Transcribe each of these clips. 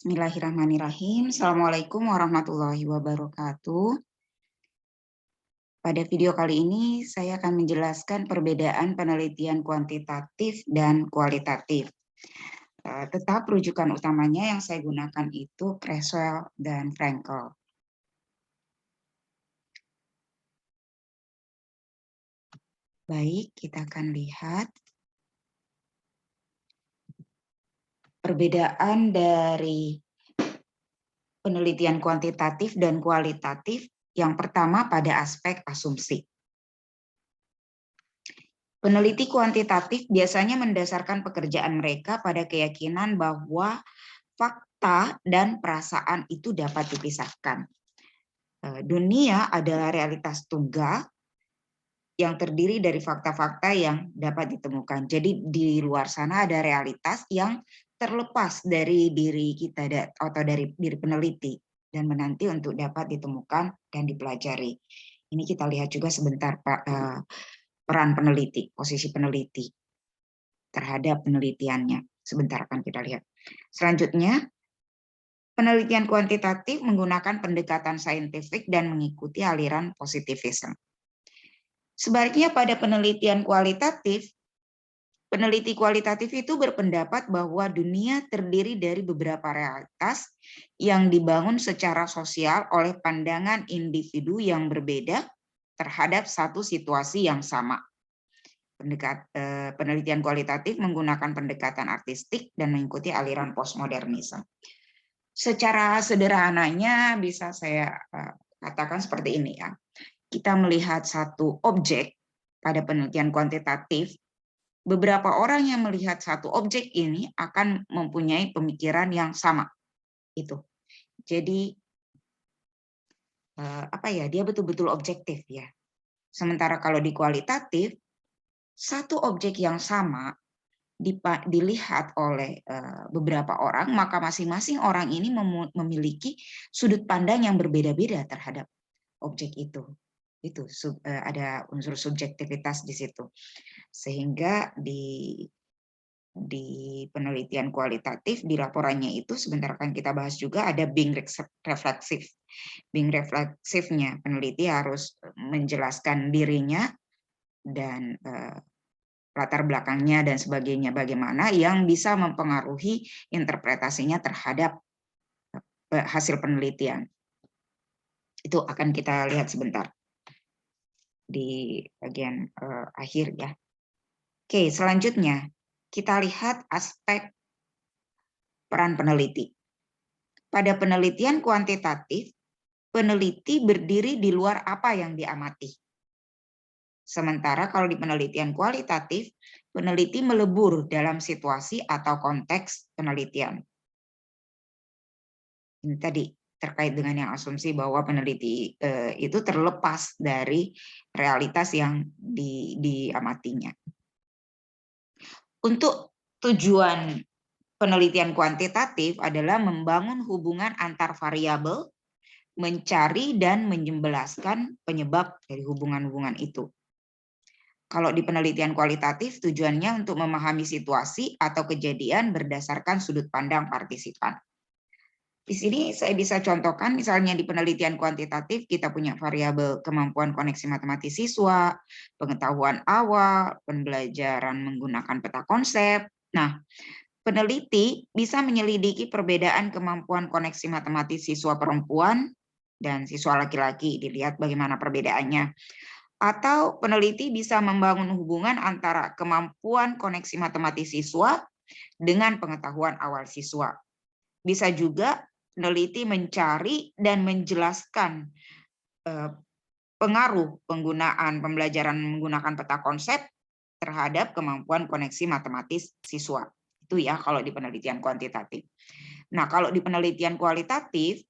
Bismillahirrahmanirrahim. Assalamualaikum warahmatullahi wabarakatuh. Pada video kali ini saya akan menjelaskan perbedaan penelitian kuantitatif dan kualitatif. Tetap rujukan utamanya yang saya gunakan itu Creswell dan Frankel. Baik, kita akan lihat perbedaan dari penelitian kuantitatif dan kualitatif. Yang pertama pada aspek asumsi. Peneliti kuantitatif biasanya mendasarkan pekerjaan mereka pada keyakinan bahwa fakta dan perasaan itu dapat dipisahkan. Dunia adalah realitas tunggal yang terdiri dari fakta-fakta yang dapat ditemukan. Jadi di luar sana ada realitas yang terlepas dari diri kita atau dari diri peneliti dan menanti untuk dapat ditemukan dan dipelajari. Ini kita lihat juga sebentar Pak, peran peneliti, posisi peneliti terhadap penelitiannya. Sebentar akan kita lihat. Selanjutnya, penelitian kuantitatif menggunakan pendekatan saintifik dan mengikuti aliran positivisme. Sebaliknya pada penelitian kualitatif, peneliti kualitatif itu berpendapat bahwa dunia terdiri dari beberapa realitas yang dibangun secara sosial oleh pandangan individu yang berbeda terhadap satu situasi yang sama. Penelitian kualitatif menggunakan pendekatan artistik dan mengikuti aliran postmodernisme. Secara sederhananya bisa saya katakan seperti ini ya. Kita melihat satu objek pada penelitian kuantitatif, beberapa orang yang melihat satu objek ini akan mempunyai pemikiran yang sama. Itu. Jadi dia betul-betul objektif ya. Sementara kalau di kualitatif, satu objek yang sama dilihat oleh beberapa orang, maka masing-masing orang ini memiliki sudut pandang yang berbeda-beda terhadap objek itu. Itu ada unsur subjektivitas di situ. Sehingga di penelitian kualitatif, di laporannya itu sebentar akan kita bahas juga ada being refleksif. Being refleksifnya, peneliti harus menjelaskan dirinya dan latar belakangnya dan sebagainya bagaimana yang bisa mempengaruhi interpretasinya terhadap hasil penelitian. Itu akan kita lihat sebentar di bagian akhir ya. Oke, selanjutnya kita lihat aspek peran peneliti. Pada penelitian kuantitatif, peneliti berdiri di luar apa yang diamati. Sementara kalau di penelitian kualitatif, peneliti melebur dalam situasi atau konteks penelitian. Ini tadi terkait dengan yang asumsi bahwa peneliti itu terlepas dari realitas yang diamatinya. Untuk tujuan penelitian kuantitatif adalah membangun hubungan antar variabel, mencari dan menjelaskan penyebab dari hubungan-hubungan itu. Kalau di penelitian kualitatif, tujuannya untuk memahami situasi atau kejadian berdasarkan sudut pandang partisipan. Di sini saya bisa contohkan, misalnya di penelitian kuantitatif, kita punya variabel kemampuan koneksi matematis siswa, pengetahuan awal, pembelajaran menggunakan peta konsep. Nah, peneliti bisa menyelidiki perbedaan kemampuan koneksi matematis siswa perempuan dan siswa laki-laki, dilihat bagaimana perbedaannya. Atau peneliti bisa membangun hubungan antara kemampuan koneksi matematis siswa dengan pengetahuan awal siswa. Bisa juga peneliti mencari dan menjelaskan pengaruh penggunaan pembelajaran menggunakan peta konsep terhadap kemampuan koneksi matematis siswa. Itu ya kalau di penelitian kuantitatif. Nah, kalau di penelitian kualitatif,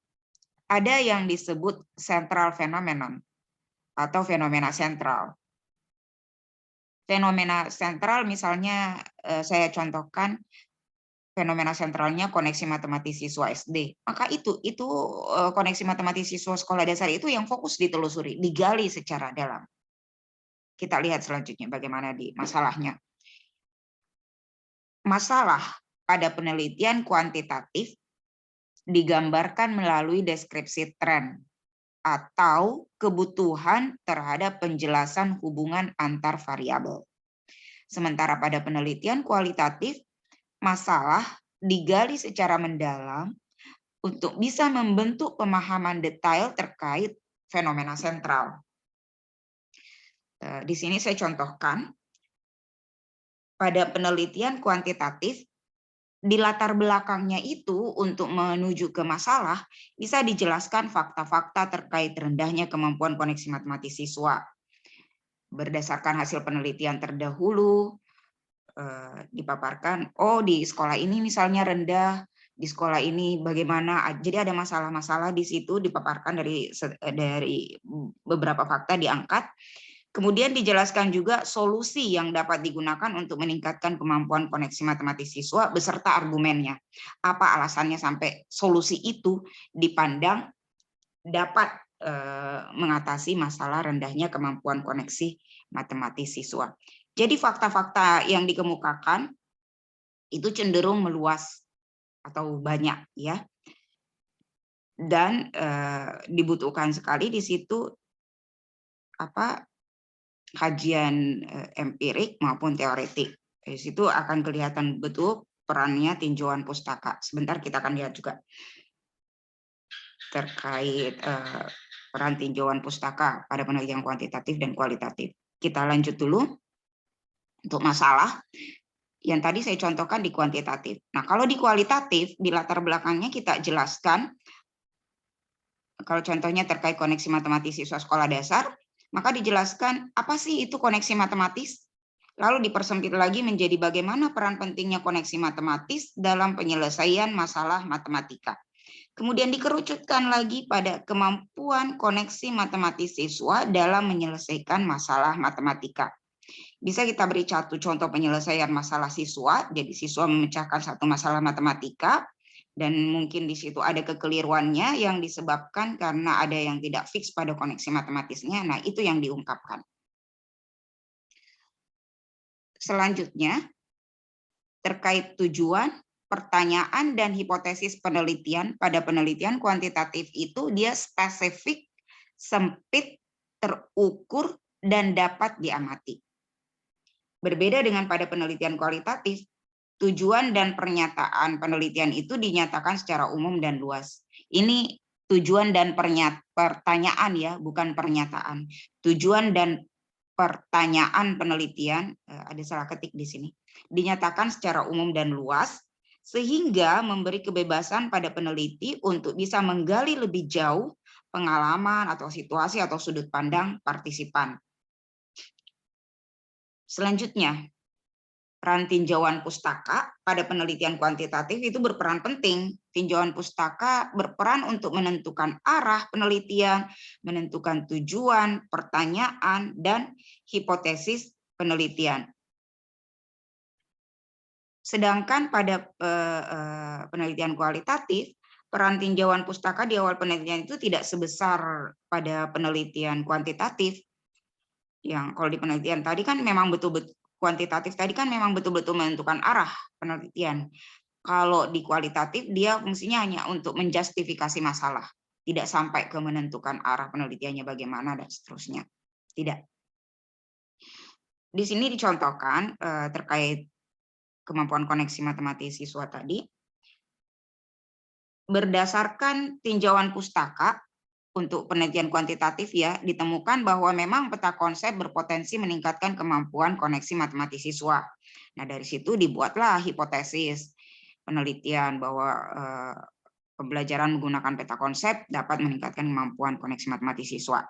ada yang disebut central phenomenon atau fenomena sentral. Fenomena sentral misalnya saya contohkan fenomena sentralnya koneksi matematis siswa SD. Maka itu koneksi matematis siswa sekolah dasar itu yang fokus ditelusuri, digali secara dalam. Kita lihat selanjutnya bagaimana di masalahnya. Masalah pada penelitian kuantitatif digambarkan melalui deskripsi tren atau kebutuhan terhadap penjelasan hubungan antar variabel. Sementara pada penelitian kualitatif, masalah digali secara mendalam untuk bisa membentuk pemahaman detail terkait fenomena sentral. Di sini saya contohkan, pada penelitian kuantitatif, di latar belakangnya itu untuk menuju ke masalah, bisa dijelaskan fakta-fakta terkait rendahnya kemampuan koneksi matematis siswa. Berdasarkan hasil penelitian terdahulu, dipaparkan, oh di sekolah ini misalnya rendah, di sekolah ini bagaimana, jadi ada masalah-masalah di situ dipaparkan dari beberapa fakta diangkat. Kemudian dijelaskan juga solusi yang dapat digunakan untuk meningkatkan kemampuan koneksi matematis siswa beserta argumennya. Apa alasannya sampai solusi itu dipandang dapat mengatasi masalah rendahnya kemampuan koneksi matematis siswa. Jadi fakta-fakta yang dikemukakan itu cenderung meluas atau banyak ya. Dan dibutuhkan sekali di situ kajian empirik maupun teoretik. Di situ akan kelihatan betul perannya tinjauan pustaka. Sebentar kita akan lihat juga terkait peran tinjauan pustaka pada penelitian kuantitatif dan kualitatif. Kita lanjut dulu untuk masalah yang tadi saya contohkan di kuantitatif. Nah, kalau di kualitatif, di latar belakangnya kita jelaskan, kalau contohnya terkait koneksi matematis siswa sekolah dasar, maka dijelaskan apa sih itu koneksi matematis, lalu dipersempit lagi menjadi bagaimana peran pentingnya koneksi matematis dalam penyelesaian masalah matematika. Kemudian dikerucutkan lagi pada kemampuan koneksi matematis siswa dalam menyelesaikan masalah matematika. Bisa kita beri satu contoh penyelesaian masalah siswa, jadi siswa memecahkan satu masalah matematika, dan mungkin di situ ada kekeliruannya yang disebabkan karena ada yang tidak fix pada koneksi matematisnya. Nah, itu yang diungkapkan. Selanjutnya, terkait tujuan, pertanyaan, dan hipotesis penelitian. Pada penelitian kuantitatif itu dia spesifik, sempit, terukur, dan dapat diamati. Berbeda dengan pada penelitian kualitatif, tujuan dan pernyataan penelitian itu dinyatakan secara umum dan luas. Ini tujuan dan pertanyaan ya, bukan pernyataan. Tujuan dan pertanyaan penelitian, ada salah ketik di sini, dinyatakan secara umum dan luas, sehingga memberi kebebasan pada peneliti untuk bisa menggali lebih jauh pengalaman atau situasi atau sudut pandang partisipan. Selanjutnya, peran tinjauan pustaka pada penelitian kuantitatif itu berperan penting. Tinjauan pustaka berperan untuk menentukan arah penelitian, menentukan tujuan, pertanyaan, dan hipotesis penelitian. Sedangkan pada penelitian kualitatif, peran tinjauan pustaka di awal penelitian itu tidak sebesar pada penelitian kuantitatif. Yang kalau di penelitian tadi kan memang betul-betul kuantitatif tadi kan memang betul-betul menentukan arah penelitian. Kalau di kualitatif dia fungsinya hanya untuk menjustifikasi masalah, tidak sampai ke menentukan arah penelitiannya bagaimana dan seterusnya. Tidak. Di sini dicontohkan terkait kemampuan koneksi matematis siswa tadi. Berdasarkan tinjauan pustaka untuk penelitian kuantitatif ya, ditemukan bahwa memang peta konsep berpotensi meningkatkan kemampuan koneksi matematis siswa. Nah, dari situ dibuatlah hipotesis penelitian bahwa pembelajaran menggunakan peta konsep dapat meningkatkan kemampuan koneksi matematis siswa.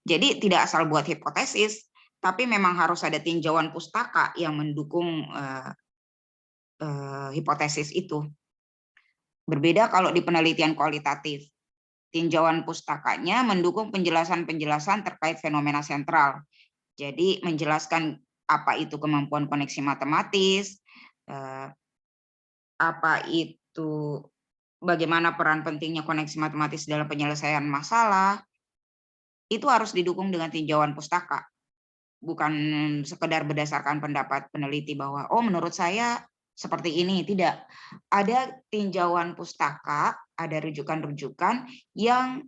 Jadi tidak asal buat hipotesis, tapi memang harus ada tinjauan pustaka yang mendukung hipotesis itu. Berbeda kalau di penelitian kualitatif. Tinjauan pustakanya mendukung penjelasan-penjelasan terkait fenomena sentral. Jadi menjelaskan apa itu kemampuan koneksi matematis, apa itu bagaimana peran pentingnya koneksi matematis dalam penyelesaian masalah, itu harus didukung dengan tinjauan pustaka. Bukan sekedar berdasarkan pendapat peneliti bahwa, oh menurut saya seperti ini. Tidak. Ada tinjauan pustaka ada rujukan-rujukan yang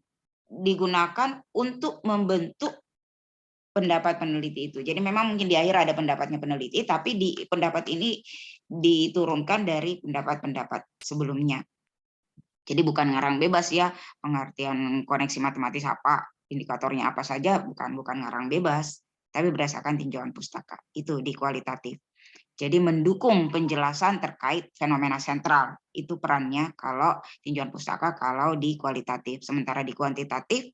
digunakan untuk membentuk pendapat peneliti itu. Jadi memang mungkin di akhir ada pendapatnya peneliti, tapi di pendapat ini diturunkan dari pendapat-pendapat sebelumnya. Jadi bukan ngarang bebas ya, pengertian koneksi matematis apa, indikatornya apa saja, bukan ngarang bebas, tapi berdasarkan tinjauan pustaka. Itu di kualitatif. Jadi mendukung penjelasan terkait fenomena sentral. Itu perannya kalau tinjauan pustaka, kalau di kualitatif. Sementara di kuantitatif,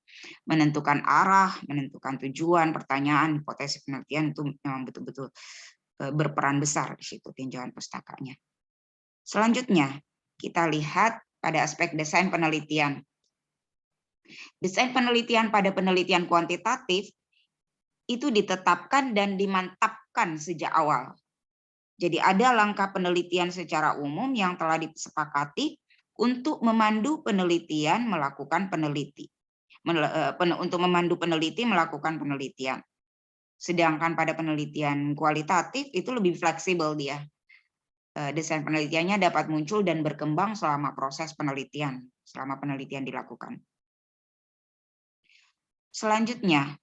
menentukan arah, menentukan tujuan, pertanyaan, hipotesis penelitian, itu memang betul-betul berperan besar di situ tinjauan pustakanya. Selanjutnya, kita lihat pada aspek desain penelitian. Desain penelitian pada penelitian kuantitatif itu ditetapkan dan dimantapkan sejak awal. Jadi ada langkah penelitian secara umum yang telah disepakati untuk memandu penelitian melakukan untuk memandu peneliti melakukan penelitian. Sedangkan pada penelitian kualitatif itu lebih fleksibel dia. Desain penelitiannya dapat muncul dan berkembang selama proses penelitian, selama penelitian dilakukan. Selanjutnya,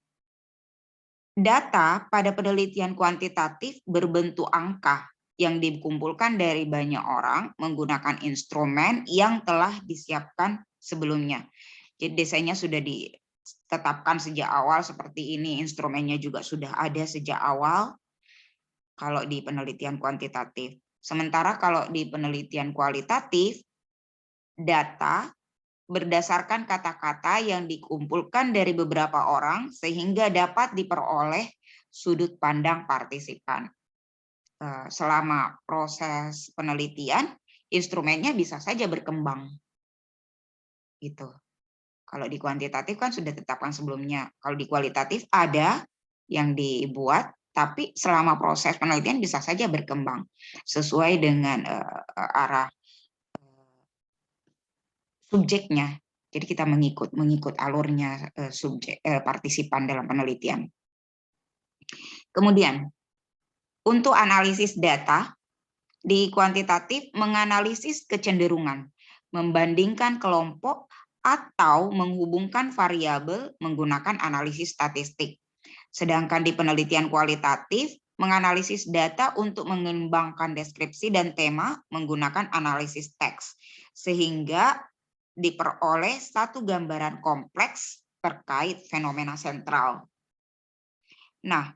data pada penelitian kuantitatif berbentuk angka yang dikumpulkan dari banyak orang menggunakan instrumen yang telah disiapkan sebelumnya. Jadi desainnya sudah ditetapkan sejak awal seperti ini, instrumennya juga sudah ada sejak awal kalau di penelitian kuantitatif. Sementara kalau di penelitian kualitatif, data berdasarkan kata-kata yang dikumpulkan dari beberapa orang sehingga dapat diperoleh sudut pandang partisipan. Selama proses penelitian, instrumennya bisa saja berkembang. Gitu. Kalau di kuantitatif kan sudah ditetapkan sebelumnya. Kalau di kualitatif ada yang dibuat, tapi selama proses penelitian bisa saja berkembang sesuai dengan arah subjeknya. Jadi kita mengikut alurnya partisipan dalam penelitian. Kemudian untuk analisis data di kuantitatif menganalisis kecenderungan, membandingkan kelompok atau menghubungkan variabel menggunakan analisis statistik. Sedangkan di penelitian kualitatif menganalisis data untuk mengembangkan deskripsi dan tema menggunakan analisis teks sehingga diperoleh satu gambaran kompleks terkait fenomena sentral. Nah,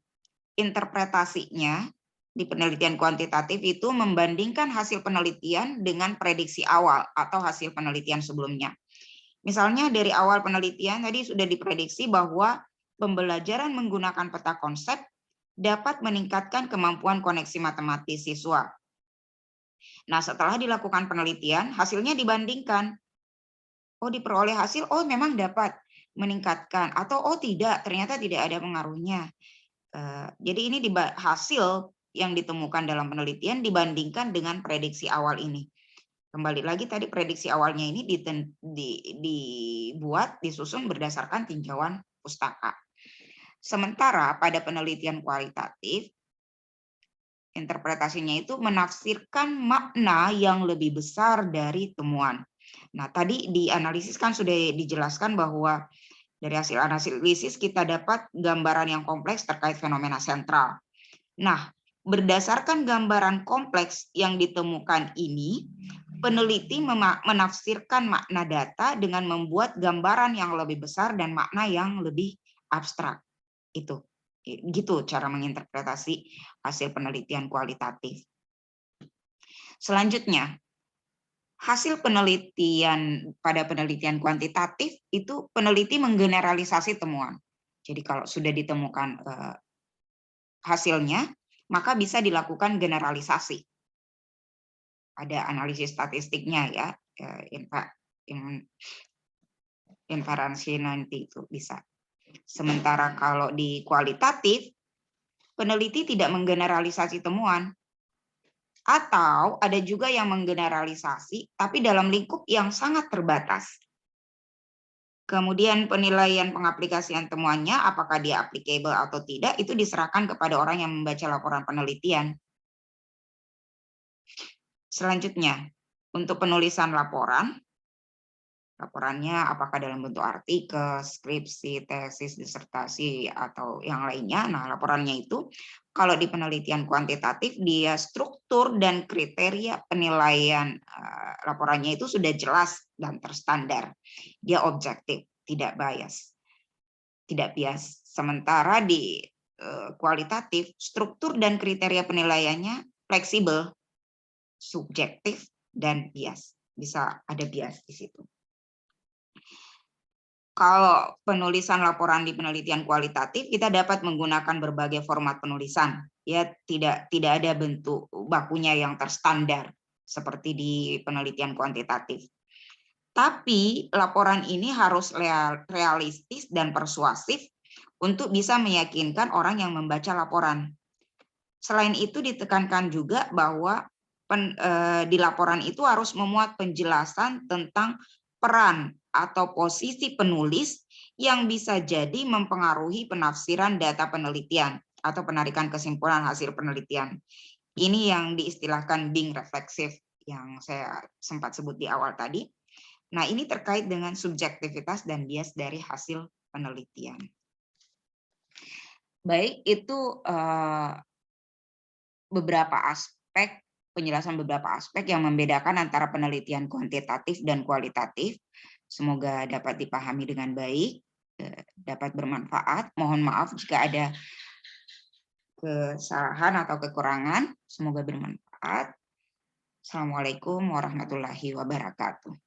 interpretasinya di penelitian kuantitatif itu membandingkan hasil penelitian dengan prediksi awal atau hasil penelitian sebelumnya. Misalnya dari awal penelitian tadi sudah diprediksi bahwa pembelajaran menggunakan peta konsep dapat meningkatkan kemampuan koneksi matematis siswa. Nah, setelah dilakukan penelitian, hasilnya dibandingkan. Oh, diperoleh hasil, oh memang dapat meningkatkan, atau oh tidak, ternyata tidak ada pengaruhnya. Jadi ini hasil yang ditemukan dalam penelitian dibandingkan dengan prediksi awal ini. Kembali lagi tadi prediksi awalnya ini dibuat, disusun berdasarkan tinjauan pustaka. Sementara pada penelitian kualitatif, interpretasinya itu menafsirkan makna yang lebih besar dari temuan. Nah, tadi di analisis kan sudah dijelaskan bahwa dari hasil analisis kita dapat gambaran yang kompleks terkait fenomena sentral. Nah, berdasarkan gambaran kompleks yang ditemukan ini, peneliti menafsirkan makna data dengan membuat gambaran yang lebih besar dan makna yang lebih abstrak. Itu gitu cara menginterpretasi hasil penelitian kualitatif. Selanjutnya, hasil penelitian pada penelitian kuantitatif itu peneliti menggeneralisasi temuan. Jadi kalau sudah ditemukan hasilnya, maka bisa dilakukan generalisasi. Ada analisis statistiknya ya, inferensi nanti itu bisa. Sementara kalau di kualitatif, peneliti tidak menggeneralisasi temuan. Atau ada juga yang menggeneralisasi, tapi dalam lingkup yang sangat terbatas. Kemudian penilaian pengaplikasian temuannya, apakah dia applicable atau tidak, itu diserahkan kepada orang yang membaca laporan penelitian. Selanjutnya, untuk penulisan laporan, Laporannya apakah dalam bentuk artikel, skripsi, tesis, disertasi, atau yang lainnya. Nah, laporannya itu kalau di penelitian kuantitatif dia struktur dan kriteria penilaian laporannya itu sudah jelas dan terstandar. Dia objektif, tidak bias. Tidak bias. Sementara di kualitatif, struktur dan kriteria penilaiannya fleksibel, subjektif, dan bias. Bisa ada bias di situ. Kalau penulisan laporan di penelitian kualitatif, kita dapat menggunakan berbagai format penulisan. Ya, tidak ada bentuk bakunya yang terstandar seperti di penelitian kuantitatif. Tapi laporan ini harus realistis dan persuasif untuk bisa meyakinkan orang yang membaca laporan. Selain itu ditekankan juga bahwa di laporan itu harus memuat penjelasan tentang peran atau posisi penulis yang bisa jadi mempengaruhi penafsiran data penelitian atau penarikan kesimpulan hasil penelitian. Ini yang diistilahkan being refleksif yang saya sempat sebut di awal tadi. Nah, ini terkait dengan subjektivitas dan bias dari hasil penelitian. Baik, itu penjelasan beberapa aspek yang membedakan antara penelitian kuantitatif dan kualitatif. Semoga dapat dipahami dengan baik, dapat bermanfaat. Mohon maaf jika ada kesalahan atau kekurangan. Semoga bermanfaat. Assalamualaikum warahmatullahi wabarakatuh.